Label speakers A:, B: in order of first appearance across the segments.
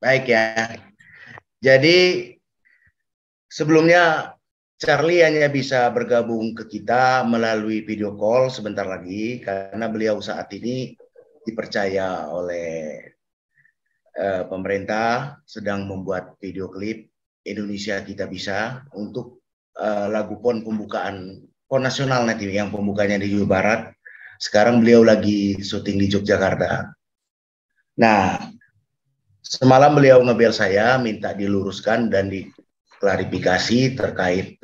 A: Baik ya. Jadi sebelumnya Charlie hanya bisa bergabung ke kita melalui video call sebentar lagi karena beliau saat ini dipercaya oleh pemerintah sedang membuat video klip Indonesia Kita Bisa untuk lagu PON pembukaan PON nasional nanti yang pembukanya di Jawa Barat. Sekarang beliau lagi syuting di Yogyakarta. Nah, semalam beliau ngebel saya minta diluruskan dan diklarifikasi terkait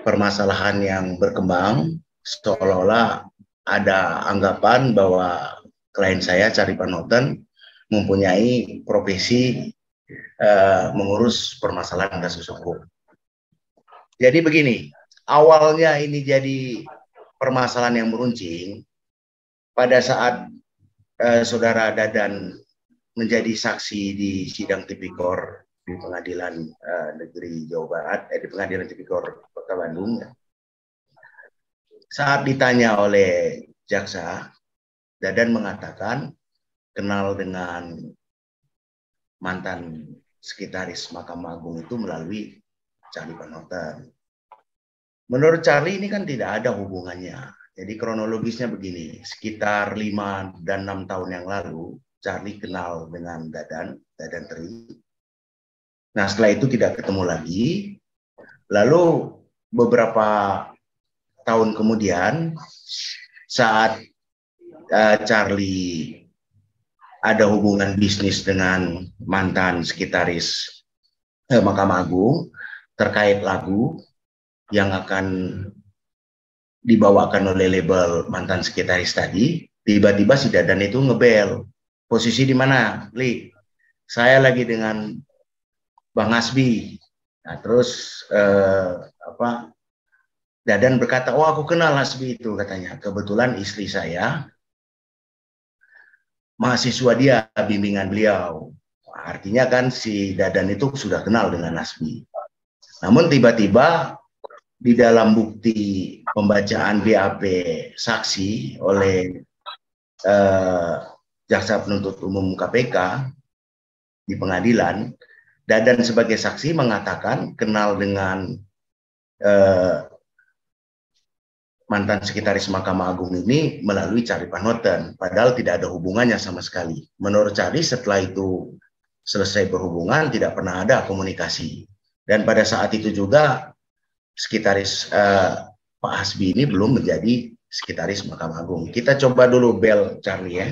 A: permasalahan yang berkembang, seolah-olah ada anggapan bahwa klien saya Charlie Van Houten mempunyai profesi mengurus permasalahan kasus hukum. Jadi begini, awalnya ini jadi permasalahan yang meruncing pada saat saudara Dadan menjadi saksi di sidang tipikor di Pengadilan Negeri Jawa Barat, di Pengadilan Tipikor Kota Bandung. Saat ditanya oleh jaksa, Dadan mengatakan kenal dengan mantan sekretaris Mahkamah Agung itu melalui Charlie Van Houten. Menurut Charlie ini kan tidak ada hubungannya. Jadi kronologisnya begini, sekitar 5 dan 6 tahun yang lalu, Charlie kenal dengan Dadan Tri. Nah setelah itu tidak ketemu lagi. Lalu beberapa tahun kemudian saat Charlie ada hubungan bisnis dengan mantan sekretaris Mahkamah Agung terkait lagu yang akan dibawakan oleh label mantan sekretaris tadi, tiba-tiba si Dadan itu ngebel. Posisi di mana, Li? Saya lagi dengan Bang Hasbi. Nah, terus Dadan berkata, oh aku kenal Hasbi itu katanya. Kebetulan istri saya mahasiswa dia, bimbingan beliau. Artinya kan si Dadan itu sudah kenal dengan Hasbi. Namun tiba-tiba di dalam bukti pembacaan BAP saksi oleh jaksa penuntut umum KPK di pengadilan, Dadan sebagai saksi mengatakan kenal dengan mantan sekretaris Mahkamah Agung ini melalui Charlie Van Houten, padahal tidak ada hubungannya sama sekali. Menurut Charlie setelah itu selesai berhubungan tidak pernah ada komunikasi. Dan pada saat itu juga sekretaris Pak Hasbi ini belum menjadi sekretaris Mahkamah Agung. Kita coba dulu bel Charlie ya.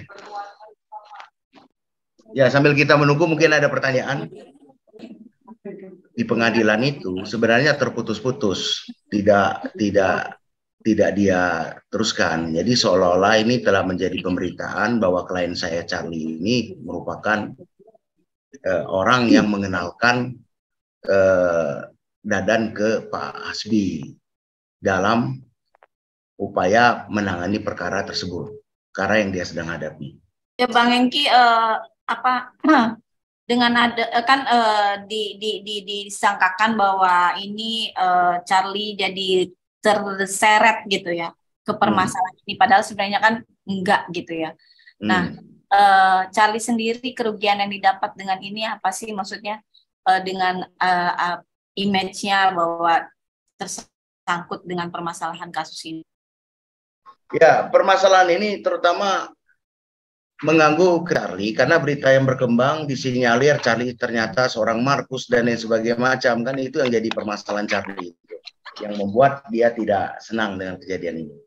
A: Ya sambil kita menunggu mungkin ada pertanyaan. Di pengadilan itu sebenarnya terputus-putus, tidak dia teruskan. Jadi seolah-olah ini telah menjadi pemberitaan bahwa klien saya Charlie ini merupakan orang yang mengenalkan Dadan ke Pak Hasbi dalam upaya menangani perkara tersebut, perkara yang dia sedang hadapi.
B: Ya Bang Hengki, dengan ada kan disangkakan bahwa ini Charlie jadi terseret gitu ya ke permasalahan ini, padahal sebenarnya kan enggak gitu ya. Nah, Charlie sendiri kerugian yang didapat dengan ini apa sih, maksudnya dengan image-nya bahwa tersangkut dengan permasalahan kasus ini?
A: Ya, permasalahan ini terutama mengganggu Charlie karena berita yang berkembang disinyalir Charlie ternyata seorang Markus dan lain sebagainya macam, kan itu yang jadi permasalahan Charlie itu, yang membuat dia tidak senang dengan kejadian ini.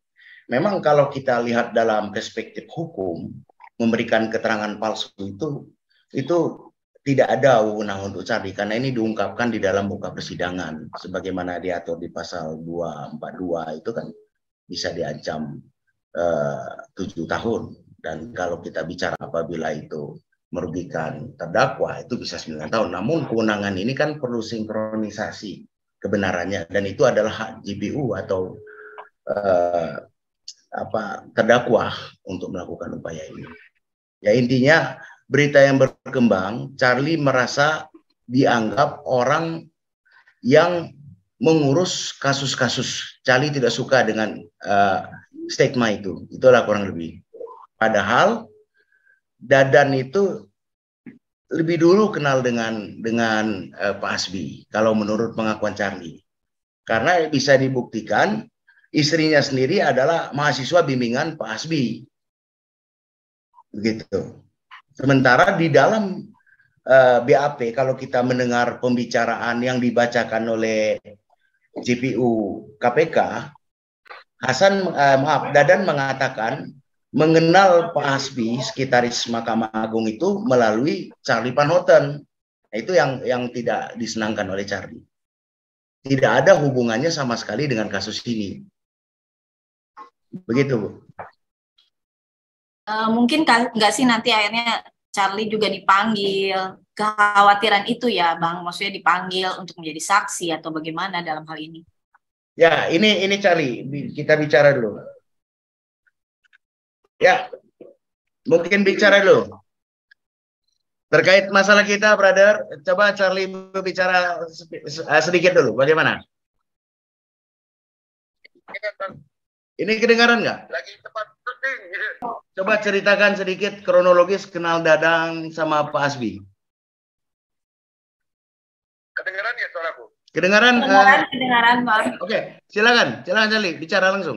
A: Memang kalau kita lihat dalam perspektif hukum, memberikan keterangan palsu itu tidak ada wewenang untuk Charlie karena ini diungkapkan di dalam muka persidangan sebagaimana diatur di pasal 242 itu kan bisa diancam 7 tahun. Dan kalau kita bicara apabila itu merugikan terdakwa itu bisa 9 tahun. Namun kewenangan ini kan perlu sinkronisasi kebenarannya dan itu adalah hak JPU atau terdakwa untuk melakukan upaya ini. Ya intinya berita yang berkembang, Charlie merasa dianggap orang yang mengurus kasus-kasus. Charlie tidak suka dengan stigma itu. Itulah kurang lebih. Padahal Dadan itu lebih dulu kenal dengan Pak Hasbi kalau menurut pengakuan Charlie. Karena bisa dibuktikan istrinya sendiri adalah mahasiswa bimbingan Pak Hasbi. Begitu. Sementara di dalam BAP kalau kita mendengar pembicaraan yang dibacakan oleh JPU KPK, Dadan mengatakan mengenal Pak Hasbi sekretaris Mahkamah Agung itu melalui Charlie Van Houten. Itu yang tidak disenangkan oleh Charlie. Tidak ada hubungannya sama sekali dengan kasus ini. Begitu, Bu.
B: Mungkin nggak sih nanti akhirnya Charlie juga dipanggil, kekhawatiran itu ya Bang, maksudnya dipanggil untuk menjadi saksi atau bagaimana dalam hal ini?
A: Ya, ini Charlie, kita bicara dulu. Ya, mungkin bicara dulu. Terkait masalah kita, brother, coba Charlie berbicara sedikit dulu, bagaimana? Ini kedengaran nggak? Lagi tempat syuting. Coba ceritakan sedikit kronologis kenal Dadang sama Pak Hasbi.
C: Kedengaran ya suaraku?
A: Kedengaran?
B: Kedengaran, Bang.
A: Oke, silakan Charlie, bicara langsung.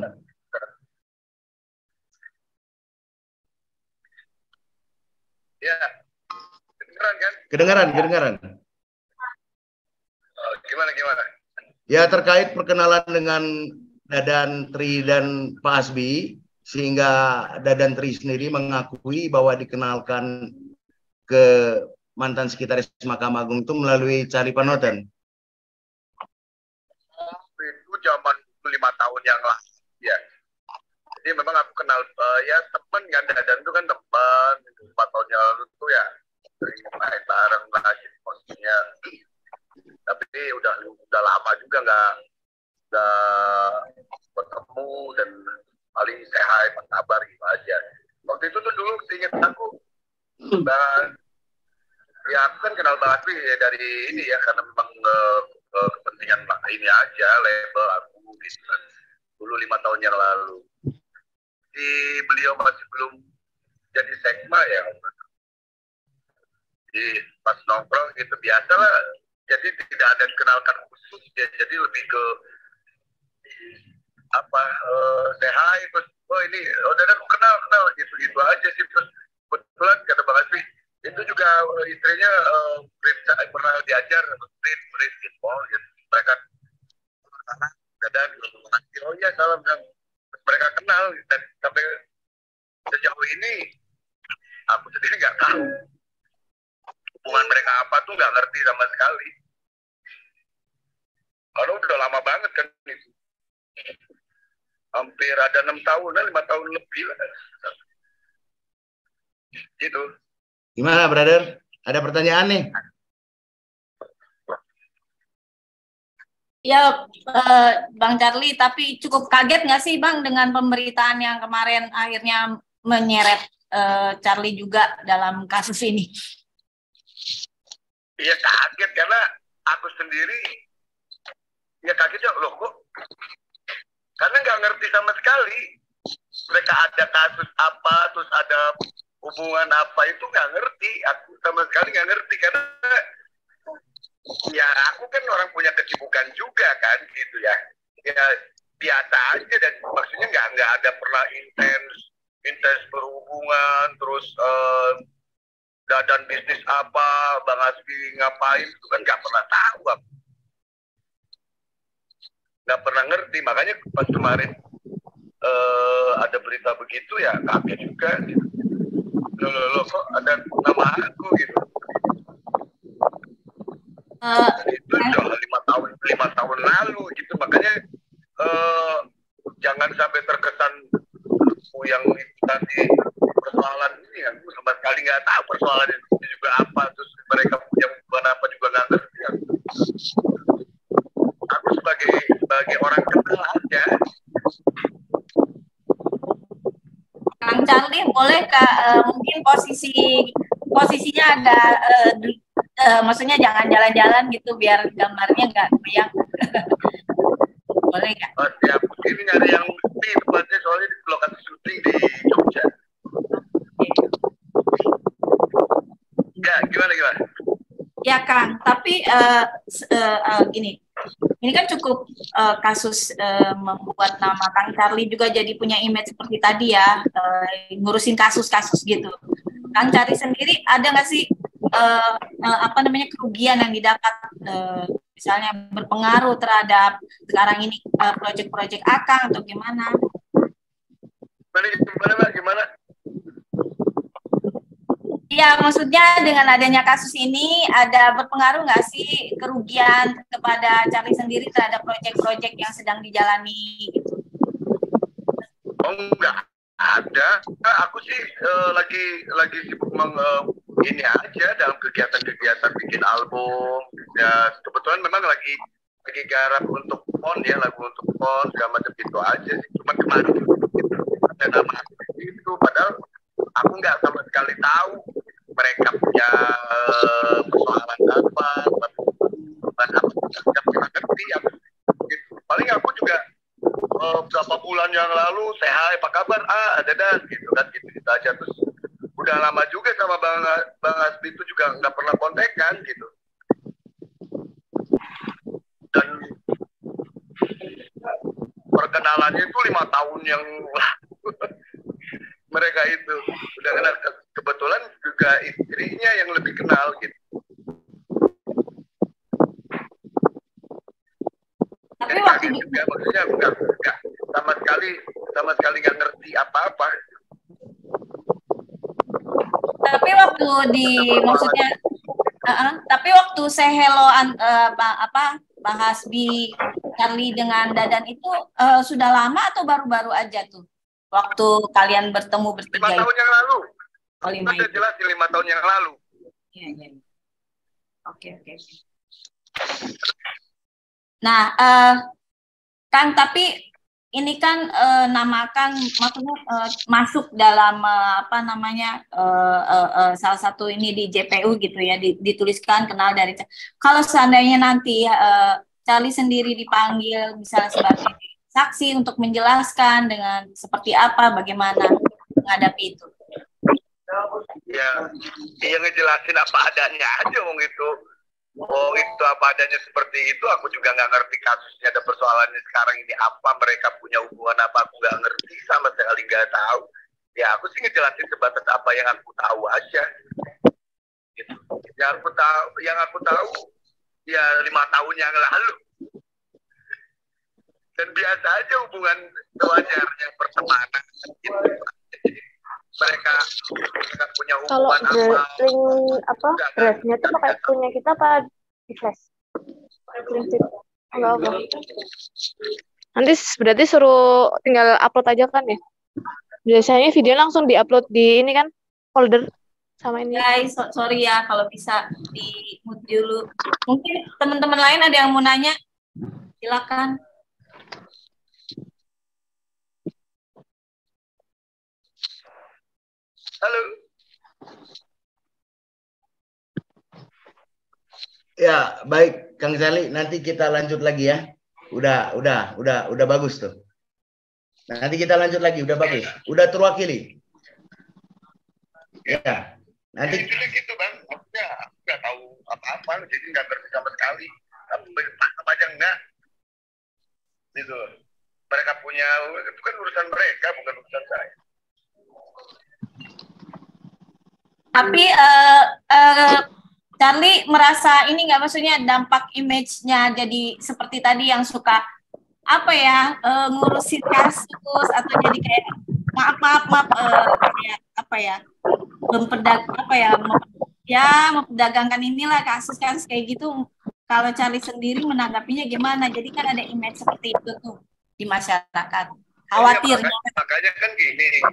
C: Ya, kedengaran kan?
A: Kedengaran.
C: Gimana?
A: Ya, terkait perkenalan dengan Dadan Tri dan Pak Hasbi, sehingga Dadan Tri sendiri mengakui bahwa dikenalkan ke mantan sekretaris Mahkamah Agung itu melalui Charlie Van Houten.
C: Itu zaman 5 tahun yang lalu, ya. Jadi memang aku kenal ya teman kan, Dadan itu kan teman 5 tahun yang lalu tuh ya sering main bareng lah gitu posisinya. Tapi udah lama juga nggak ketemu dan paling say hi, apa kabar gitu aja. Waktu itu tuh dulu ingat aku, ya aku kan kenal Bang Hasbi ya dari ini ya, karena memang kepentingan ini aja, label aku gitu kan. Dulu 5 tahun yang lalu. Beliau masih belum jadi sekma ya. Jadi pas nongkrong gitu biasa lah. Jadi tidak ada kenalkan khusus ya. Jadi lebih ke say hi, terus ini udah aku kenal gitu aja sih. Terus kebetulan kata Bang Hasbi itu juga istrinya pernah diajar murid gitu. Mereka Dadan oh iya salam Bang. Mereka kenal dan sampai sejauh ini aku sendiri nggak tahu hubungan mereka apa tuh, nggak ngerti sama sekali. Karena udah lama banget kan itu. Hampir ada 6 tahunan, 5 tahun lebih lah. Gitu.
A: Gimana, brother? Ada pertanyaan nih?
B: Ya, Bang Charlie, tapi cukup kaget nggak sih Bang dengan pemberitaan yang kemarin akhirnya menyeret Charlie juga dalam kasus ini?
C: Iya kaget karena aku sendiri ya kagetnya loh kok, karena nggak ngerti sama sekali mereka ada kasus apa, terus ada hubungan apa, itu nggak ngerti. Aku sama sekali nggak ngerti karena ya aku kan orang punya kesibukan juga kan gitu ya. Ya biasa aja dan maksudnya nggak ada pernah intens berhubungan, terus Dadan bisnis apa, Bang Hasbi ngapain, itu kan nggak pernah tahu aku. Nggak pernah ngerti, makanya pas kemarin ada berita begitu ya kaget juga gitu. Loh kok ada nama aku gitu. Itu udah 5 tahun lalu gitu, makanya jangan sampai terkesan aku yang tadi persoalan ini, aku sama sekali nggak tahu persoalan itu juga apa, terus mereka punya hubungan apa juga nggak ngerti. Aku sebagai orang kenal aja.
B: Kang Charlie, boleh mungkin posisinya ada maksudnya jangan jalan-jalan gitu biar gambarnya nggak goyang. Boleh nggak?
C: Oh, siap. Ini nyari yang sepi tempatnya, soalnya di lokasi syuting di Jogja. Ya, gimana?
B: Ya Kang, tapi gini, ini kan cukup kasus membuat nama Kang Charlie juga jadi punya image seperti tadi ya, ngurusin kasus-kasus gitu. Kang Charlie sendiri ada nggak sih apa namanya kerugian yang didapat, misalnya berpengaruh terhadap sekarang ini proyek-proyek Akang atau gimana?
C: Gimana?
B: Iya, maksudnya dengan adanya kasus ini ada berpengaruh nggak sih kerugian kepada Charlie sendiri terhadap proyek-proyek yang sedang dijalani gitu?
C: Oh enggak ada. Nah, aku sih lagi sibuk ini aja dalam kegiatan-kegiatan bikin album. Ya kebetulan memang lagi garap untuk PON ya, lagu untuk PON segala macam gitu aja sih. Cuma kemarin gitu, ada nama itu padahal aku nggak sama sekali tahu mereka punya persoalan apa, nggak pernah ngerti. Gitu. Paling aku juga beberapa bulan yang lalu saya hai apa kabar ada dan gitu kan gitu aja terus udah lama juga sama Bang Hasbi itu juga nggak pernah kontekan gitu dan perkenalannya itu 5 tahun yang mereka itu udah kenal kebetulan juga istrinya yang lebih kenal gitu.
B: Tapi waktu
C: juga maksudnya enggak sama sekali nggak ngerti apa-apa.
B: Tapi waktu maksudnya tapi waktu saya hello Bang Hasbi Charlie dengan Dadan itu sudah lama atau baru-baru aja tuh waktu kalian bertemu bertiga?
C: 5 tahun yang lalu.
B: Oh, 5
C: Udah jelas 5 tahun yang lalu.
B: Iya. Oke. Nah, Kang, tapi ini kan nama Kang maksudnya masuk dalam apa namanya salah satu ini di JPU gitu ya, dituliskan kenal dari. Kalau seandainya nanti Charlie sendiri dipanggil misalnya sebagai saksi untuk menjelaskan dengan seperti apa, bagaimana menghadapi itu?
C: Ya, dia ngejelasin apa adanya aja wong itu. Oh itu apa adanya seperti itu, aku juga nggak ngerti kasusnya ada persoalannya sekarang ini apa, mereka punya hubungan apa, aku nggak ngerti sama sekali, nggak tahu. Ya aku sih ngejelasin sebatas apa yang aku tahu aja. Gitu. Yang aku tahu ya 5 tahun yang lalu. Dan biasa aja hubungan sewajarnya pertemanan. Gitu. Mereka punya hubungan
D: apa drive-nya itu pakai punya kita apa di flash? Enggak. Nanti berarti suruh tinggal upload aja kan ya? Biasanya video langsung diupload di ini kan folder sama ini.
B: Guys, sorry ya kalau bisa di mute dulu. Mungkin teman-teman lain ada yang mau nanya, silakan.
C: Halo.
A: Ya, baik Kang Charlie, nanti kita lanjut lagi ya. Udah bagus tuh. Nanti kita lanjut lagi, udah bagus. Udah terwakili. Ya. Nanti
C: gitu Bang. Maksudnya aku nggak tahu apa-apa, jadi nggak ngerti sama sekali. Apa aja enggak. Gitu. Mereka punya, itu kan urusan mereka, bukan urusan saya.
B: Tapi Charlie merasa ini nggak, maksudnya dampak image-nya jadi seperti tadi yang suka apa ya ngurusin kasus atau jadi kayak maaf kayak apa ya memperdagangkan inilah kasus kayak gitu. Kalau Charlie sendiri menanggapinya gimana? Jadi kan ada image seperti itu tuh di masyarakat. Khawatir.
C: Ya, makanya kan gini,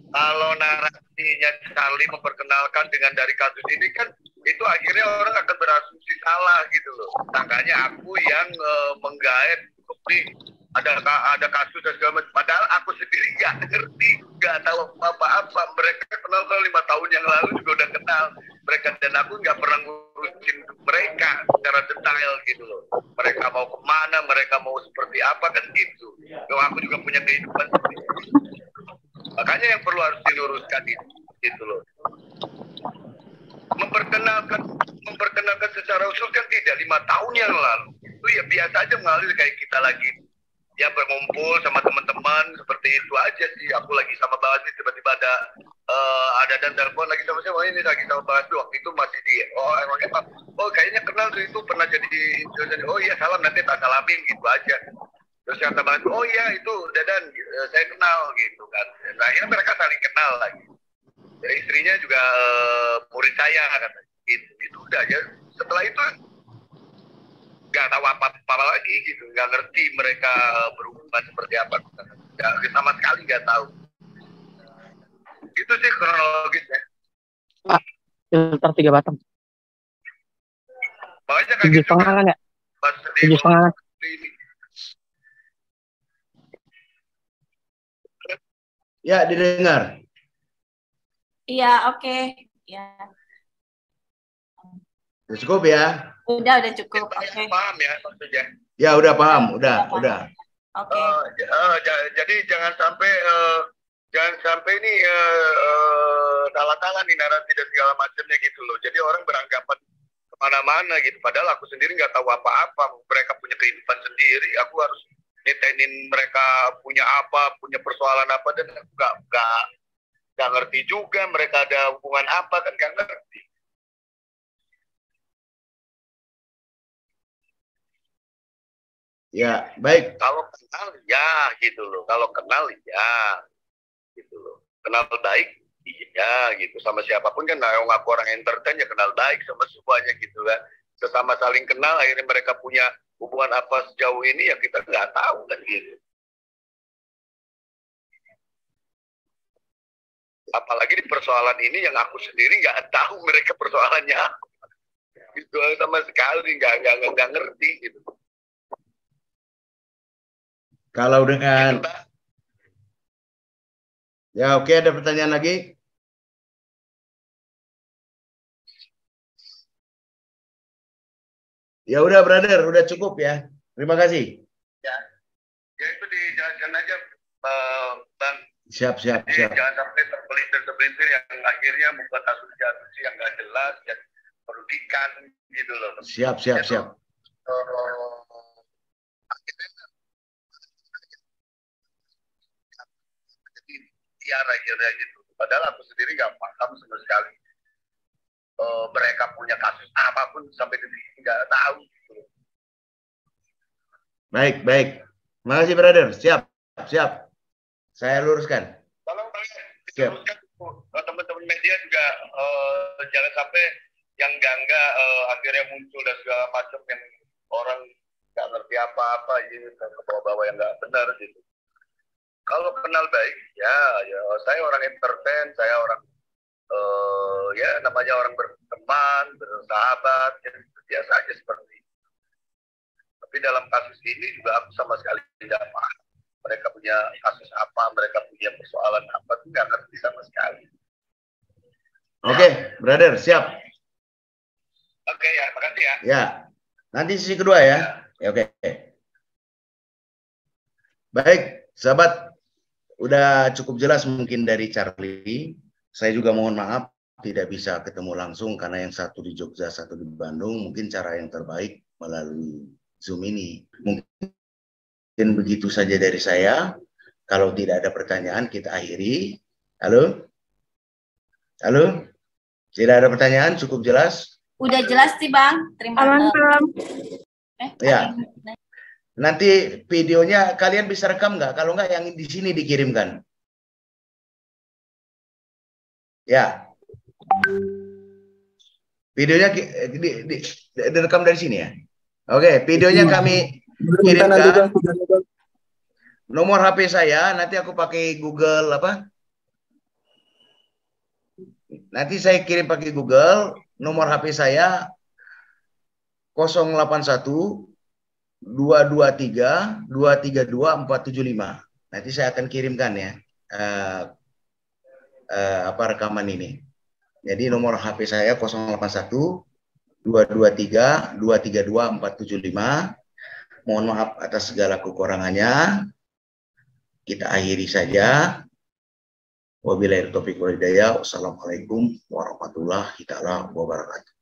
C: kalau narasinya Charlie memperkenalkan dengan dari kasus ini kan itu akhirnya orang akan berasumsi salah gitu loh. Makanya aku yang menggait seperti ada kasus dan segala macam. Padahal aku sendiri nggak ngerti, nggak tahu apa-apa. Mereka kenal 5 tahun yang lalu juga udah kenal. Mereka dan aku nggak pernah ngurusin mereka secara detail gitu loh. Mereka mau kemana, mereka mau seperti apa kan gitu. Aku juga punya kehidupan sendiri. Makanya yang perlu harus diluruskan itu gitu loh. memperkenalkan secara usul kan tidak 5 tahun yang lalu. Itu ya biasa aja mengalir kayak kita lagi ya berkumpul sama teman-teman seperti itu aja sih. Aku lagi sama Bang Asri, tiba-tiba ada dan telepon lagi sama saya, ini lagi sama Bang Asri, waktu itu masih di emangnya Pak, kayaknya kenal tuh, itu pernah jadi oh iya salam, nanti tak salamin gitu aja. Terus kata Bang Asri, oh iya itu Dadan, saya kenal gitu kan. Nah akhirnya mereka saling kenal lagi. Ya, istrinya juga murid saya kata gitu udah ya. Setelah itu nggak tahu apa lagi gitu, nggak ngerti mereka berhubungan seperti apa, nggak sama sekali nggak tahu. Itu sih kronologisnya.
E: Pak, filter 3 batang.
C: Makanya kayak gitu kan,
E: nggak?
C: pas
E: 7,5.
A: Ya, didengar.
B: Iya, oke. Ya.
A: Cukup ya?
B: Udah cukup. Oke.
C: Paham ya maksudnya?
A: Ya, udah paham, udah.
B: Oke.
C: Jadi jangan sampai ini salah-salah nih narasi dan segala macamnya gitu loh. Jadi orang beranggapan kemana-mana gitu. Padahal aku sendiri nggak tahu apa-apa. Mereka punya kehidupan sendiri. Aku harus nitenin mereka punya apa, punya persoalan apa, dan aku nggak ngerti juga mereka ada hubungan apa, kan nggak ngerti.
A: Ya, baik.
C: Kalau kenal ya gitu loh. Kalau kenal ya gitu loh. Kenal baik iya gitu. Sama siapapun kan, nah, aku orang entertain ya kenal baik sama semuanya gitu kan. Sesama saling kenal, akhirnya mereka punya hubungan apa sejauh ini ya kita nggak tahu kan gitu. Apalagi di persoalan ini yang aku sendiri nggak tahu mereka persoalannya apa. Gitu sama sekali nggak ngerti gitu.
A: Kalau dengan ya oke, ada pertanyaan lagi? Ya udah brother, udah cukup ya. Terima kasih.
C: Ya itu dijelaskan aja Bang.
A: Siap.
C: Jangan sampai terpelintir yang akhirnya membuat asumsi yang nggak jelas dan merugikan gitu loh.
A: Siap.
C: Akhirnya gitu. Padahal aku sendiri nggak paham sama sekali. Mereka punya kasus apapun sampai ke sini nggak tahu. Gitu.
A: Baik. Makasih brother. Siap. Saya luruskan.
C: Tolong diluruskan teman-teman media juga, jangan sampai yang enggak akhirnya muncul dan segala macam yang orang nggak ngerti apa-apa gitu, ke bawah-bawah yang nggak benar gitu. Kalau kenal baik, ya saya orang entertain, saya orang ya namanya orang berteman, bersahabat, ya biasa aja seperti itu. Tapi dalam kasus ini juga aku sama sekali tidak paham. Mereka punya kasus apa, mereka punya persoalan apa, itu nggak ngerti sama sekali.
A: Oke, brother, siap.
C: Oke ya, makasih ya.
A: Ya, nanti sesi kedua ya. Oke. Baik, sahabat. Udah cukup jelas mungkin dari Charlie. Saya juga mohon maaf tidak bisa ketemu langsung karena yang satu di Jogja, satu di Bandung. Mungkin cara yang terbaik melalui Zoom ini. Mungkin begitu saja dari saya. Kalau tidak ada pertanyaan kita akhiri. Halo? Tidak ada pertanyaan, cukup jelas?
B: Udah jelas sih Bang. Terima kasih.
A: Ya. Nanti videonya kalian bisa rekam nggak? Kalau nggak yang di sini dikirimkan. Ya. Videonya direkam dari sini ya. Oke, videonya kami kirimkan. Nomor HP saya nanti aku pakai Google apa? Nanti saya kirim pakai Google. Nomor HP saya 081 223 232 475. Nanti saya akan kirimkan ya rekaman ini. Jadi nomor HP saya 081 223 232 475. Mohon maaf atas segala kekurangannya. Kita akhiri saja. Wabillahi taufiq wal hidayah. Wassalamualaikum warahmatullahi wabarakatuh.